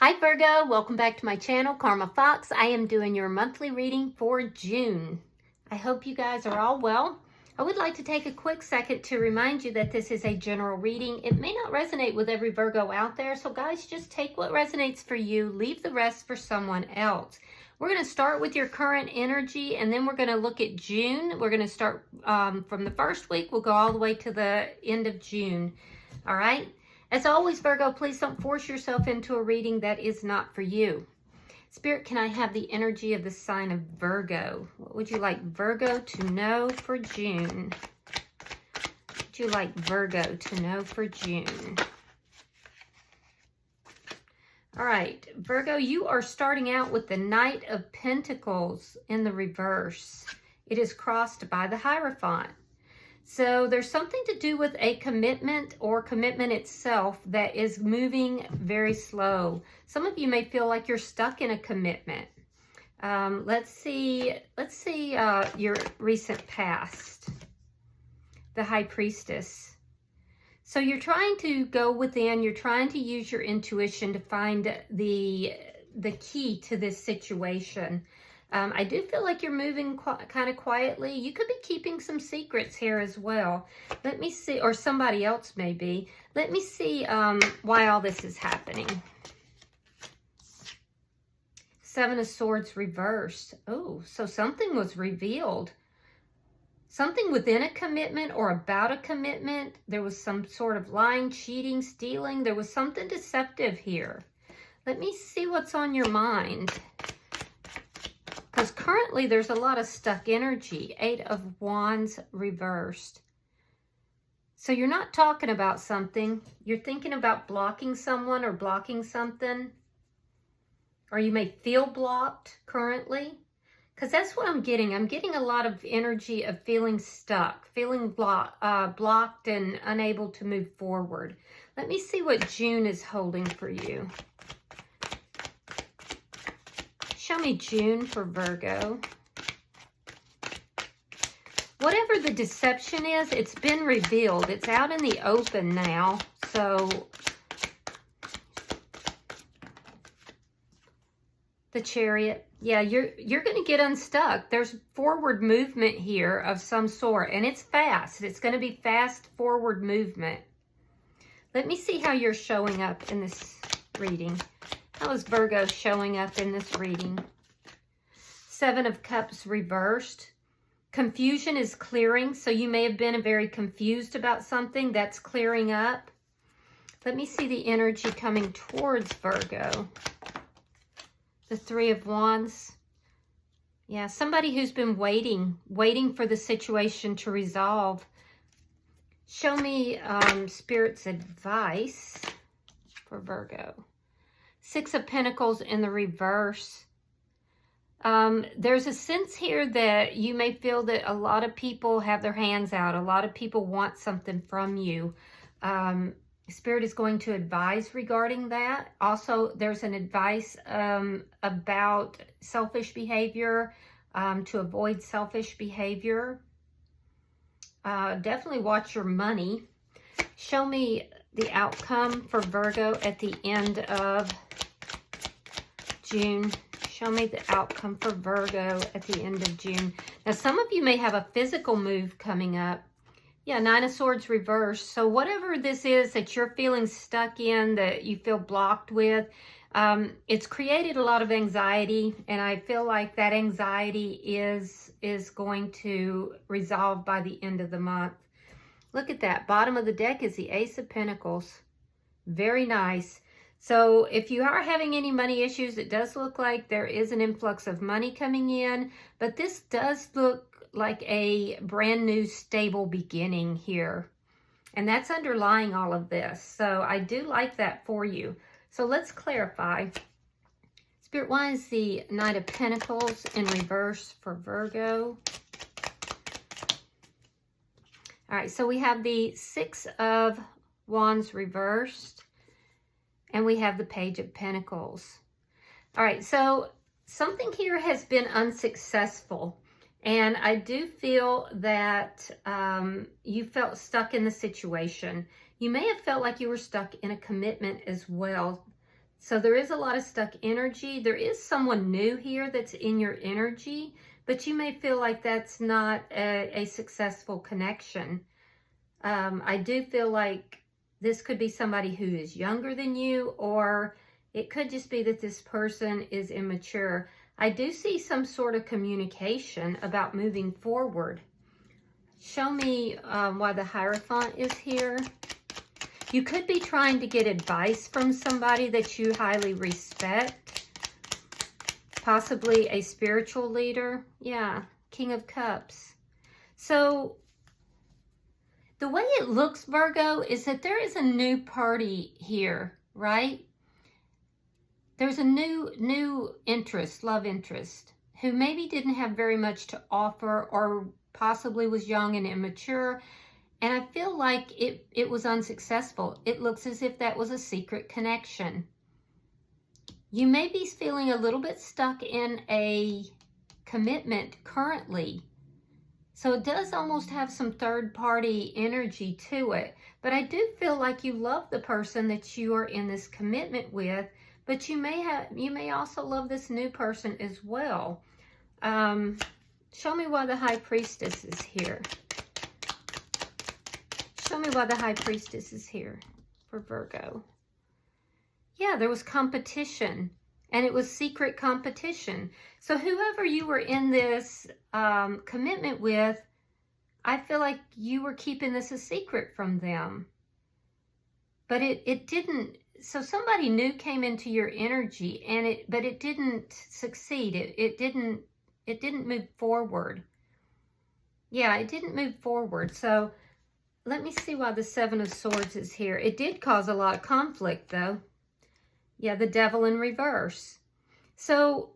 Hi Virgo, welcome back to my channel, Karma Fox. I am doing your monthly reading for June. I hope you guys are all well. I would like to take a quick second to remind you that this is a general reading. It may not resonate with every Virgo out there, so guys, just take what resonates for you, leave the rest for someone else. We're going to start with your current energy, and then we're going to look at June. We're going to start from the first week. We'll go all the way to the end of June. All right? As always, Virgo, please don't force yourself into a reading that is not for you. Spirit, can I have the energy of the sign of Virgo? What would you like Virgo to know for June? What would you like Virgo to know for June? All right, Virgo, you are starting out with the Knight of Pentacles in the reverse. It is crossed by the Hierophant. So there's something to do with a commitment or commitment itself that is moving very slow. Some of you may feel like you're stuck in a commitment. Let's see your recent past. The High Priestess. So you're trying to go within, you're trying to use your intuition to find the key to this situation. I do feel like you're moving kind of quietly. You could be keeping some secrets here as well. Let me see, or somebody else may be. Let me see why all this is happening. Seven of Swords reversed. Oh, so something was revealed. Something within a commitment or about a commitment. There was some sort of lying, cheating, stealing. There was something deceptive here. Let me see what's on your mind. Because currently there's a lot of stuck energy. Eight of Wands reversed. So you're not talking about something. You're thinking about blocking someone or blocking something. Or you may feel blocked currently. Because that's what I'm getting. I'm getting a lot of energy of feeling stuck. Feeling blocked and unable to move forward. Let me see what June is holding for you. Show me June for Virgo. Whatever the deception is, it's been revealed. It's out in the open now. So, the Chariot. Yeah, you're going to get unstuck. There's forward movement here of some sort, and it's fast. It's going to be fast forward movement. Let me see how you're showing up in this reading. How is Virgo showing up in this reading? Seven of Cups reversed. Confusion is clearing. So you may have been very confused about something. That's clearing up. Let me see the energy coming towards Virgo. The Three of Wands. Yeah, somebody who's been waiting for the situation to resolve. Show me Spirit's advice for Virgo. Six of Pentacles in the reverse. There's a sense here that you may feel that a lot of people have their hands out. A lot of people want something from you. Spirit is going to advise regarding that. Also, there's an advice about selfish behavior, to avoid selfish behavior. Definitely watch your money. Show me the outcome for Virgo at the end of June. Show me the outcome for Virgo at the end of June. Now, some of you may have a physical move coming up. Yeah, Nine of Swords reversed. So whatever this is that you're feeling stuck in, that you feel blocked with, it's created a lot of anxiety. And I feel like that anxiety is going to resolve by the end of the month. Look at that. Bottom of the deck is the Ace of Pentacles. Very nice. So if you are having any money issues, it does look like there is an influx of money coming in. But this does look like a brand new stable beginning here. And that's underlying all of this. So I do like that for you. So let's clarify. Spirit, why is the Knight of Pentacles in reverse for Virgo? All right, so we have the Six of Wands reversed. And we have the Page of Pentacles. All right, so something here has been unsuccessful. And I do feel that you felt stuck in the situation. You may have felt like you were stuck in a commitment as well. So there is a lot of stuck energy. There is someone new here that's in your energy, but you may feel like that's not a successful connection. I do feel like this could be somebody who is younger than you, or it could just be that this person is immature. I do see some sort of communication about moving forward. Show me why the Hierophant is here. You could be trying to get advice from somebody that you highly respect. Possibly a spiritual leader. Yeah, King of Cups. So the way it looks, Virgo, is that there is a new party here, right? There's a new interest, love interest, who maybe didn't have very much to offer or possibly was young and immature. And I feel like it was unsuccessful. It looks as if that was a secret connection. You may be feeling a little bit stuck in a commitment currently. So it does almost have some third-party energy to it. But I do feel like you love the person that you are in this commitment with, but you may also love this new person as well. Show me why the High Priestess is here. Show me why the High Priestess is here for Virgo. Yeah, there was competition, and it was secret competition. So whoever you were in this commitment with, I feel like you were keeping this a secret from them. But it didn't, so somebody new came into your energy, and but it didn't succeed. It didn't move forward. Yeah, it didn't move forward. So let me see why the Seven of Swords is here. It did cause a lot of conflict, though. Yeah, the Devil in reverse. So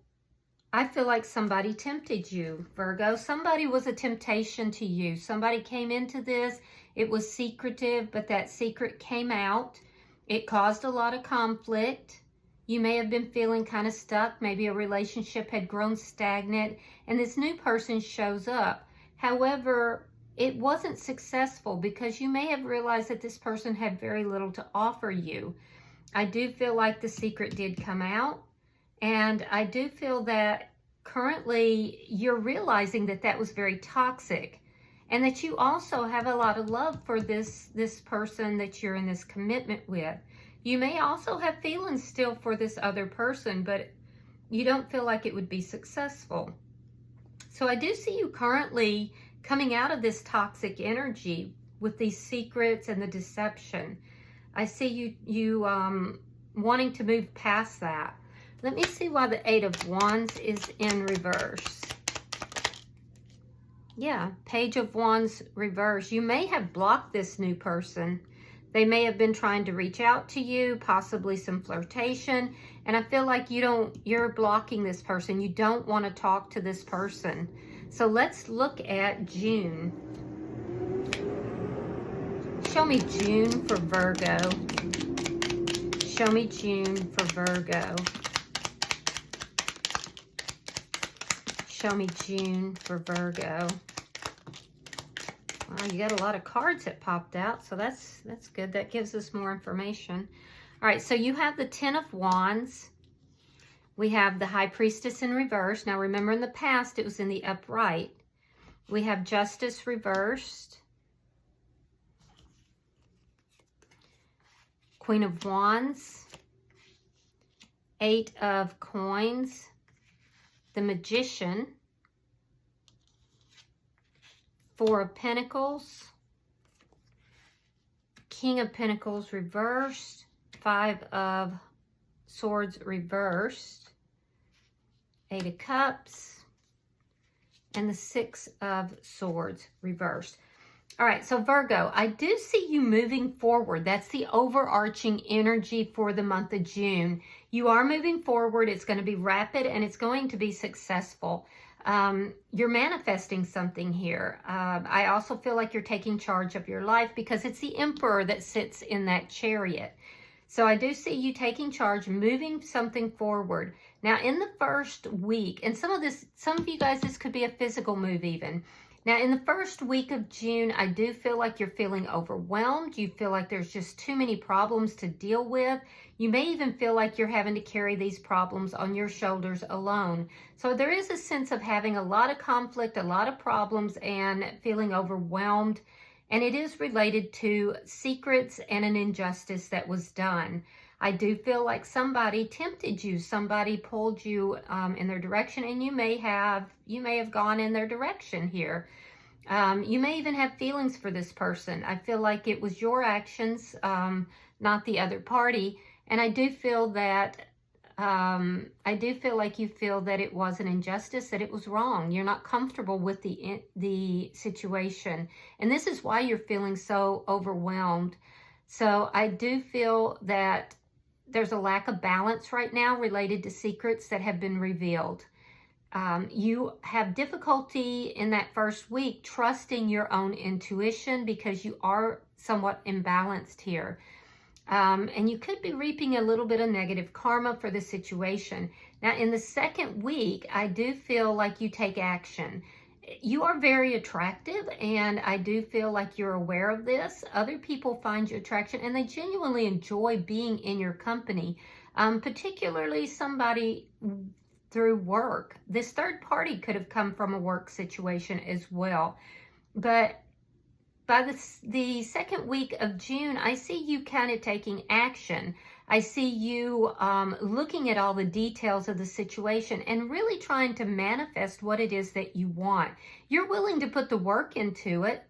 I feel like somebody tempted you, Virgo. Somebody was a temptation to you. Somebody came into this. It was secretive, but that secret came out. It caused a lot of conflict. You may have been feeling kind of stuck. Maybe a relationship had grown stagnant, and this new person shows up. However, it wasn't successful because you may have realized that this person had very little to offer you. I do feel like the secret did come out, and I do feel that currently you're realizing that that was very toxic, and that you also have a lot of love for this person that you're in this commitment with. You may also have feelings still for this other person, but you don't feel like it would be successful. So I do see you currently coming out of this toxic energy with these secrets and the deception. I see you wanting to move past that. Let me see why the Eight of Wands is in reverse. Yeah, Page of Wands reverse. You may have blocked this new person. They may have been trying to reach out to you, possibly some flirtation. And I feel like you're blocking this person. You don't want to talk to this person. So let's look at June. Show me June for Virgo. Show me June for Virgo. Show me June for Virgo. Wow, you got a lot of cards that popped out, so that's good. That gives us more information. All right, so you have the Ten of Wands. We have the High Priestess in reverse. Now remember, in the past it was in the upright. We have Justice reversed. Queen of Wands. Eight of Coins. The Magician. Four of Pentacles. King of Pentacles reversed. Five of Swords reversed. Eight of Cups. And the Six of Swords reversed. All right, so Virgo, I do see you moving forward. That's the overarching energy for the month of June. You are moving forward. It's going to be rapid, and it's going to be successful. You're manifesting something here. I also feel like you're taking charge of your life because it's the Emperor that sits in that chariot. So I do see you taking charge, moving something forward. Now, in the first week, and some of you guys, this could be a physical move even. Now, in the first week of June, I do feel like you're feeling overwhelmed. You feel like there's just too many problems to deal with. You may even feel like you're having to carry these problems on your shoulders alone. So there is a sense of having a lot of conflict, a lot of problems, and feeling overwhelmed. And it is related to secrets and an injustice that was done. I do feel like somebody tempted you, somebody pulled you in their direction, and you may have gone in their direction here. You may even have feelings for this person. I feel like it was your actions, not the other party, and I do feel like you feel that it was an injustice, that it was wrong. You're not comfortable with the situation, and this is why you're feeling so overwhelmed. So I do feel that there's a lack of balance right now related to secrets that have been revealed. You have difficulty in that first week trusting your own intuition because you are somewhat imbalanced here. And you could be reaping a little bit of negative karma for the situation. Now, in the second week, I do feel like you take action. You are very attractive, and I do feel like you're aware of this. Other people find you attraction, and they genuinely enjoy being in your company, particularly somebody through work. This third party could have come from a work situation as well. But by the second week of June, I see you kind of taking action. I see you looking at all the details of the situation and really trying to manifest what it is that you want. You're willing to put the work into it.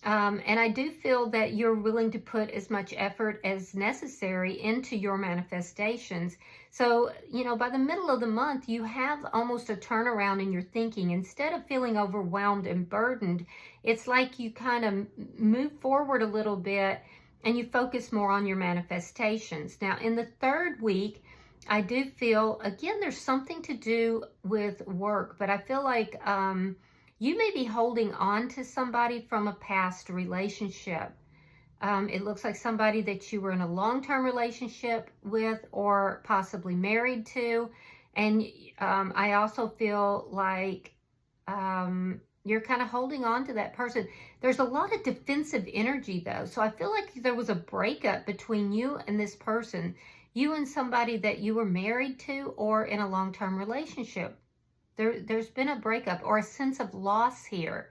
And I do feel that you're willing to put as much effort as necessary into your manifestations. So, by the middle of the month, you have almost a turnaround in your thinking. Instead of feeling overwhelmed and burdened, it's like you kind of move forward a little bit and you focus more on your manifestations. Now, in the third week, I do feel, again, there's something to do with work, but I feel like you may be holding on to somebody from a past relationship. It looks like somebody that you were in a long-term relationship with or possibly married to. And I also feel like you're kind of holding on to that person. There's a lot of defensive energy, though. So I feel like there was a breakup between you and this person, you and somebody that you were married to or in a long-term relationship. There's been a breakup or a sense of loss here.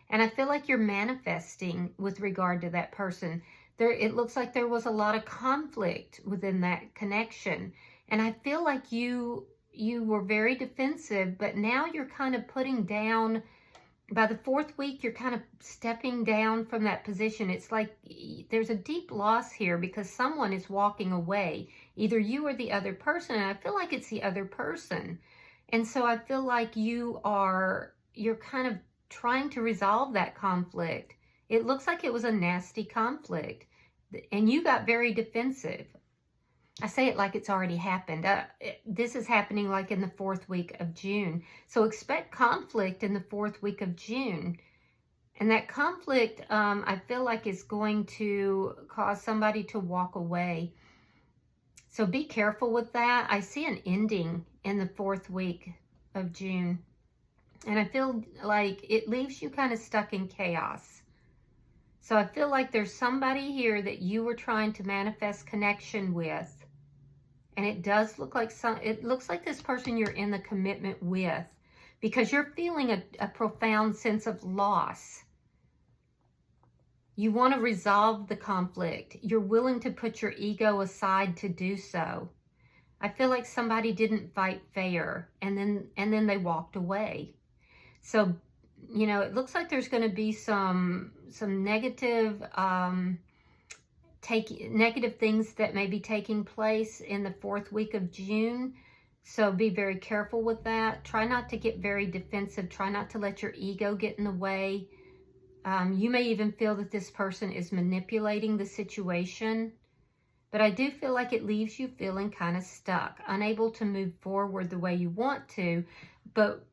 And I feel like you're manifesting with regard to that person. It looks like there was a lot of conflict within that connection. And I feel like you were very defensive, but now you're kind of putting down. By the fourth week, you're kind of stepping down from that position. It's like there's a deep loss here because someone is walking away, either you or the other person. And I feel like it's the other person. And so I feel like you're kind of trying to resolve that conflict. It looks like it was a nasty conflict, and you got very defensive. I say it like it's already happened. This is happening like in the fourth week of June. So expect conflict in the fourth week of June. And that conflict, I feel like, is going to cause somebody to walk away. So be careful with that. I see an ending in the fourth week of June. And I feel like it leaves you kind of stuck in chaos. So I feel like there's somebody here that you were trying to manifest connection with. And it does look like it looks like this person you're in the commitment with, because you're feeling a profound sense of loss. You want to resolve the conflict. You're willing to put your ego aside to do so. I feel like somebody didn't fight fair, and then they walked away. So, it looks like there's going to be some negative negative things that may be taking place in the fourth week of June. So be very careful with that. Try not to get very defensive. Try not to let your ego get in the way. You may even feel that this person is manipulating the situation. But I do feel like it leaves you feeling kind of stuck, unable to move forward the way you want to. But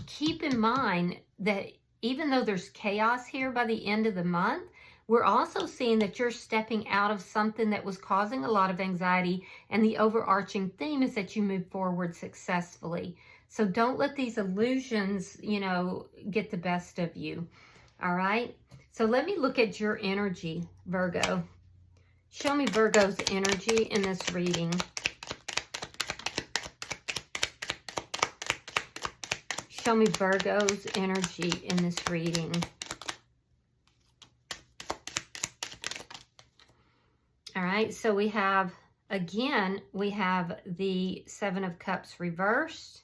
keep in mind that even though there's chaos here by the end of the month, we're also seeing that you're stepping out of something that was causing a lot of anxiety, and the overarching theme is that you move forward successfully. So don't let these illusions, get the best of you. All right. So let me look at your energy, Virgo. Show me Virgo's energy in this reading. Show me Virgo's energy in this reading. All right, so we have, again, we have the Seven of Cups reversed.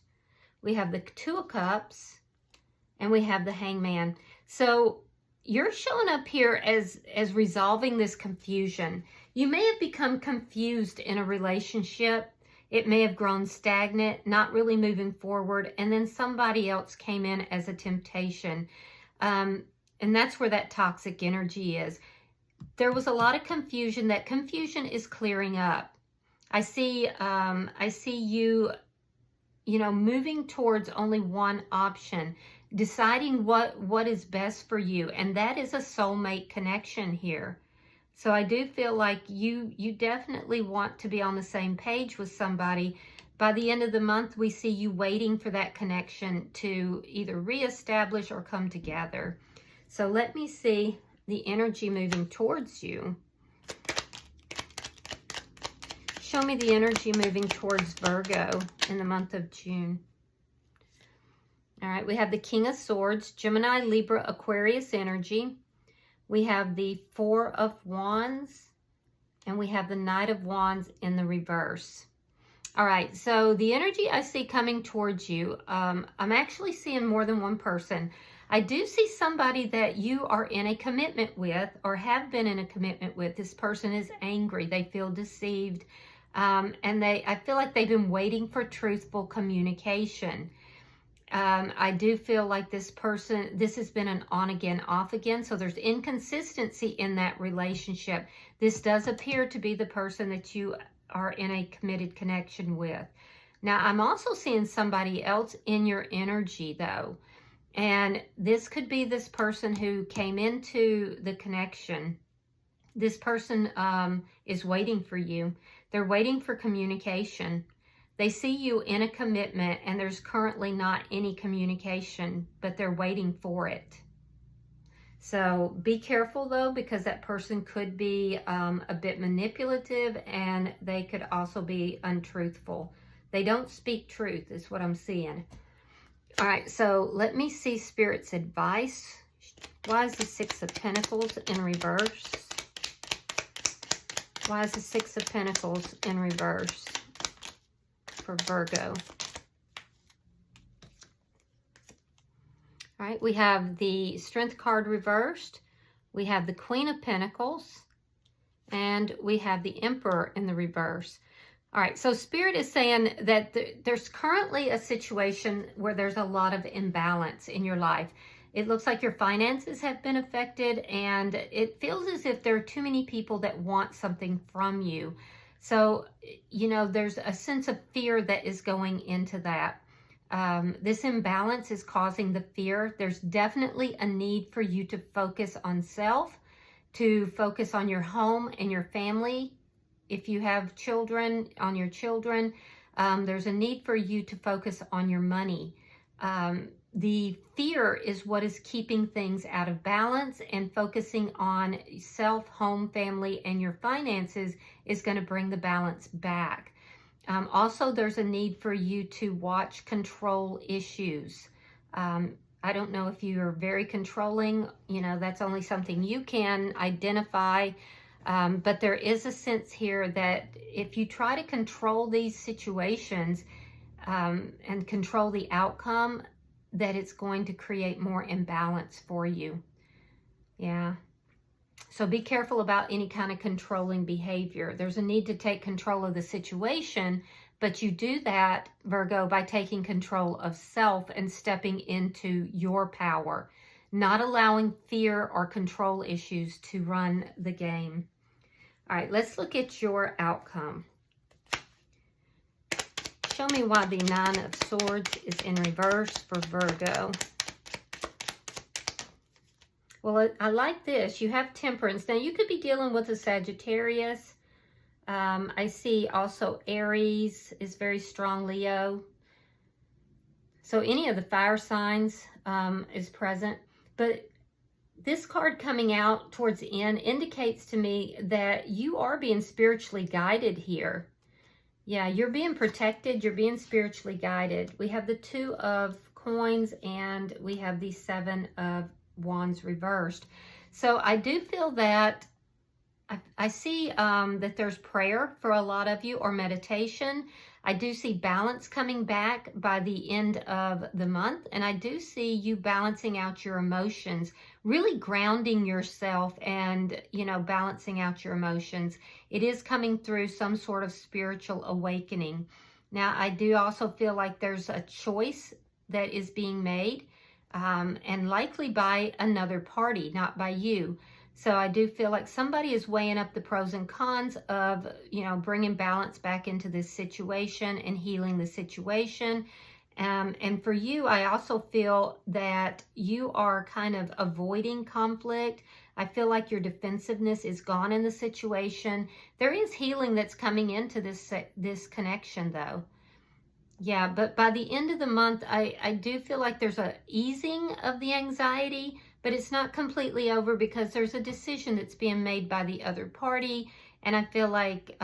We have the Two of Cups, and we have the Hangman. So you're showing up here as resolving this confusion. You may have become confused in a relationship. It may have grown stagnant, not really moving forward, and then somebody else came in as a temptation. And that's where that toxic energy is. There was a lot of confusion. That confusion is clearing up. I see you, moving towards only one option, deciding what is best for you, and that is a soulmate connection here. So I do feel like you definitely want to be on the same page with somebody. By the end of the month, we see you waiting for that connection to either reestablish or come together. So let me see the energy moving towards you. Show me the energy moving towards Virgo in the month of June. All right, we have the King of Swords, Gemini, Libra, Aquarius energy. We have the Four of Wands, and we have the Knight of Wands in the reverse. All right, so the energy I see coming towards you, I'm actually seeing more than one person. I do see somebody that you are in a commitment with or have been in a commitment with. This person is angry. They feel deceived, and I feel like they've been waiting for truthful communication. I do feel like this has been an on again, off again. So there's inconsistency in that relationship. This does appear to be the person that you are in a committed connection with. Now, I'm also seeing somebody else in your energy though. And this could be this person who came into the connection. This person is waiting for you. They're waiting for communication. They see you in a commitment and there's currently not any communication, but they're waiting for it. So be careful though, because that person could be a bit manipulative and they could also be untruthful. They don't speak truth is what I'm seeing. All right, so let me see Spirit's advice. Why is the Six of Pentacles in reverse? Why is the Six of Pentacles in reverse for Virgo? All right, we have the Strength card reversed. We have the Queen of Pentacles. And we have the Emperor in the reverse. All right, so Spirit is saying that there's currently a situation where there's a lot of imbalance in your life. It looks like your finances have been affected, and it feels as if there are too many people that want something from you. So, there's a sense of fear that is going into that. This imbalance is causing the fear. There's definitely a need for you to focus on self, to focus on your home and your family. If you have children, on your children, there's a need for you to focus on your money. The fear is what is keeping things out of balance, and focusing on self, home, family, and your finances is going to bring the balance back. Also, there's a need for you to watch control issues. I don't know if you are very controlling, that's only something you can identify. But there is a sense here that if you try to control these situations and control the outcome, that it's going to create more imbalance for you. Yeah. So be careful about any kind of controlling behavior. There's a need to take control of the situation, but you do that, Virgo, by taking control of self and stepping into your power, not allowing fear or control issues to run the game. All right, let's look at your outcome. Show me why the Nine of Swords is in reverse for Virgo. Well, I like this. You have Temperance. Now, you could be dealing with a Sagittarius. I see also Aries is very strong, Leo. So any of the fire signs is present. But this card coming out towards the end indicates to me that you are being spiritually guided here. Yeah, you're being protected. You're being spiritually guided. We have the 2 of coins and we have the 7 of wands reversed. So I do feel that I see that there's prayer for a lot of you, or meditation. I do see balance coming back by the end of the month. And I do see you balancing out your emotions, really grounding yourself and, you know, balancing out your emotions. It is coming through some sort of spiritual awakening. Now, I do also feel like there's a choice that is being made, and likely by another party, not by you. So I do feel like somebody is weighing up the pros and cons of, you know, bringing balance back into this situation and healing the situation. And for you, I also feel that you are kind of avoiding conflict. I feel like your defensiveness is gone in the situation. There is healing that's coming into this connection, though. Yeah, but by the end of the month, I do feel like there's a easing of the anxiety, but it's not completely over because there's a decision that's being made by the other party. And I feel like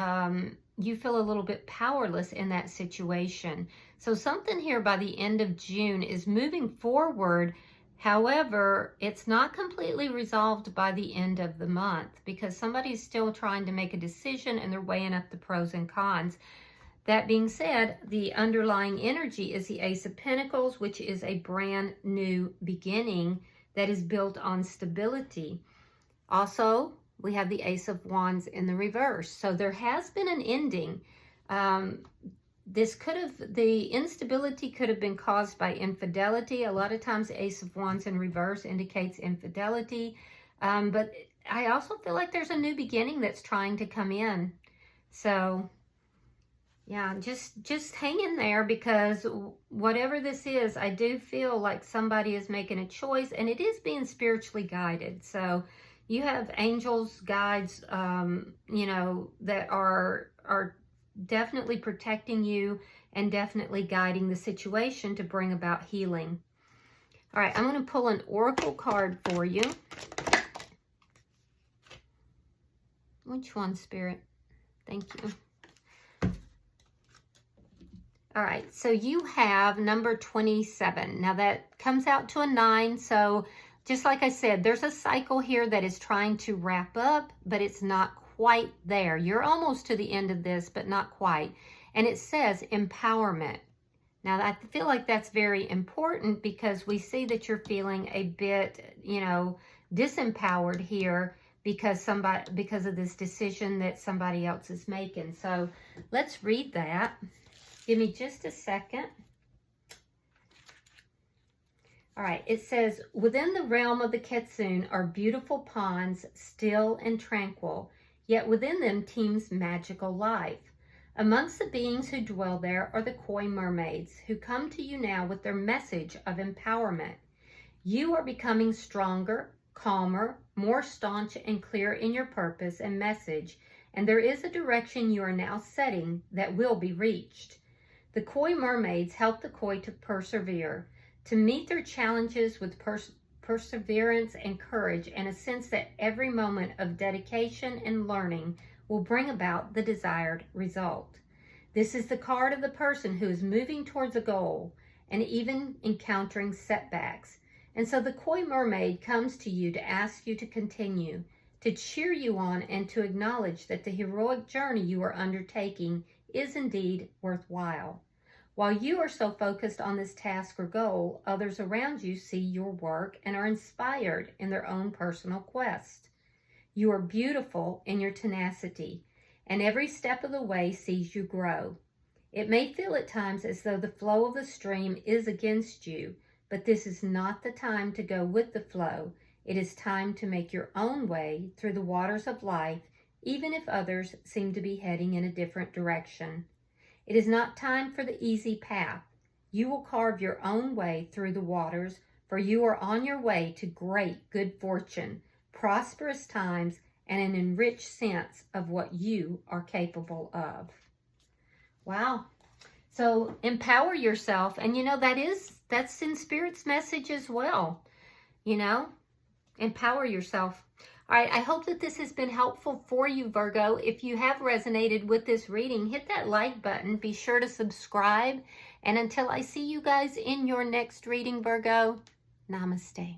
you feel a little bit powerless in that situation. So something here by the end of June is moving forward. However, it's not completely resolved by the end of the month because somebody's still trying to make a decision and they're weighing up the pros and cons. That being said, the underlying energy is the Ace of Pentacles, which is a brand new beginning that is built on stability. Also, we have the Ace of Wands in the reverse. So there has been an ending. The instability could have been caused by infidelity. A lot of times the Ace of Wands in reverse indicates infidelity. But I also feel like there's a new beginning that's trying to come in. So yeah, just hang in there, because whatever this is, I do feel like somebody is making a choice, and it is being spiritually guided. So you have angels, guides, you know, that are definitely protecting you and definitely guiding the situation to bring about healing. All right, I'm going to pull an oracle card for you. Which one, Spirit? Thank you. All right, so you have number 27. Now that comes out to a 9. So just like I said, there's a cycle here that is trying to wrap up, but it's not quite there. You're almost to the end of this, but not quite. And it says empowerment. Now I feel like that's very important because we see that you're feeling a bit, you know, disempowered here because of this decision that somebody else is making. So let's read that. Give me just a second. All right, it says, within the realm of the Kitsune are beautiful ponds, still and tranquil, yet within them teems magical life. Amongst the beings who dwell there are the koi mermaids, who come to you now with their message of empowerment. You are becoming stronger, calmer, more staunch and clear in your purpose and message, and there is a direction you are now setting that will be reached. The koi mermaids help the koi to persevere, to meet their challenges with perseverance and courage, and a sense that every moment of dedication and learning will bring about the desired result. This is the card of the person who is moving towards a goal and even encountering setbacks. And so the koi mermaid comes to you to ask you to continue, to cheer you on, and to acknowledge that the heroic journey you are undertaking is indeed worthwhile. While you are so focused on this task or goal, others around you see your work and are inspired in their own personal quest. You are beautiful in your tenacity, and every step of the way sees you grow. It may feel at times as though the flow of the stream is against you, but this is not the time to go with the flow. It is time to make your own way through the waters of life, even if others seem to be heading in a different direction. It is not time for the easy path. You will carve your own way through the waters, for you are on your way to great good fortune, prosperous times, and an enriched sense of what you are capable of. Wow. So empower yourself. And you know, that's in Spirit's message as well. You know, Empower yourself. All right, I hope that this has been helpful for you, Virgo. If you have resonated with this reading, hit that like button. Be sure to subscribe. And until I see you guys in your next reading, Virgo, namaste.